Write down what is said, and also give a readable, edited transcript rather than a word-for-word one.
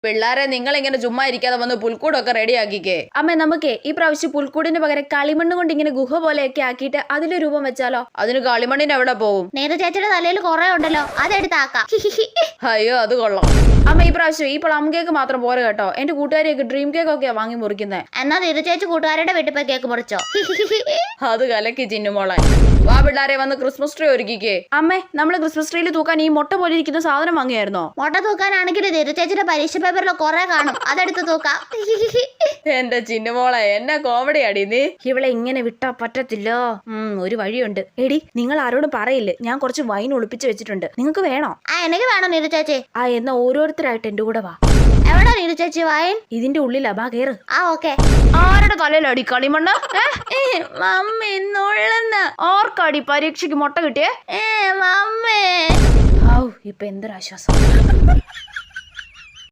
പിള്ളേരെ നിങ്ങൾ ഇങ്ങനെ ചുമ്മാ ഇരിക്കാതെ വന്ന് പുൽക്കൂടൊക്കെ റെഡി ആക്കിക്കേ. അമ്മ നമുക്ക് ഈ പ്രാവശ്യം പുൽക്കൂടിന് പകരം കളിമണ്ണ് കൊണ്ട് ഇങ്ങനെ ഗുഹ പോലെയൊക്കെ ആക്കിയിട്ട് അതില് രൂപം വെച്ചാലോ? അതിന് കളിമണ്ണിന് എവിടെ പോവും? നീതു ചേച്ചിയുടെ തലയിൽ കുറെ ഉണ്ടല്ലോ, അതെടുത്താക്കാം. അയ്യോ അത് കൊള്ളാം. അമ്മ ഈ പ്രാവശ്യം ഈ പ്ലം കേക്ക് മാത്രം പോരെ കേട്ടോ. എന്റെ കൂട്ടുകാരിയൊക്കെ ഡ്രീം കേക്ക് ഒക്കെയാ വാങ്ങി മുറിക്കുന്നത്. എന്നാ നീതു ചേച്ചി കൂട്ടുകാരുടെ വീട്ടിൽ പോയി കേക്ക് മുറിച്ചോ. അത് കലക്കി ചിന്നുമോളെ. വാ പിള്ളേരെ വന്ന് ക്രിസ്മസ് ട്രീ ഒരുക്കിക്കേ. അമ്മേ നമ്മള് ക്രിസ്മസ് ട്രീയിൽ തൂക്കാൻ ഈ മുട്ട പോലെ ഇരിക്കുന്ന സാധനം വാങ്ങിയായിരുന്നോ? മുട്ട തൂക്കാനാണെങ്കിൽ നീതു ചേച്ചിയുടെ പരീക്ഷ പേപ്പറിൽ കുറെ കാണും, അതെടുത്ത് തൂക്കാം. എന്റെ ചിന്നുമോളെ എന്നെ കോമഡി അടി നീ. ഇവളെ ഇങ്ങനെ വിട്ടാ പറ്റത്തില്ലോ. ഒരു വഴിയുണ്ട്. എടി നിങ്ങൾ ആരോടും പറയില്ലേ, ഞാൻ കുറച്ച് വൈൻ ഒളിപ്പിച്ച് വെച്ചിട്ടുണ്ട്. നിങ്ങൾക്ക് വേണോ? എനിക്ക് വേണം നീതു ചേച്ചി. എന്നാ ഓരോരുത്തരായിട്ട് എന്റെ കൂടെ വാ. എവിടാ നീതു ചേച്ചി വൈൻ? ഇതിന്റെ ഉള്ളിലാ, ബാ കേറ്. ഓക്കെ. ആരുടെ തലയിലടി കളിമണ്ണ്? മമ്മി നുള്ളന്ന് ഓർക്കടി പരീക്ഷയ്ക്ക് മുട്ട കിട്ടിയേ. മമ്മേ ഇപ്പൊ എന്തൊരാശ്വാസം.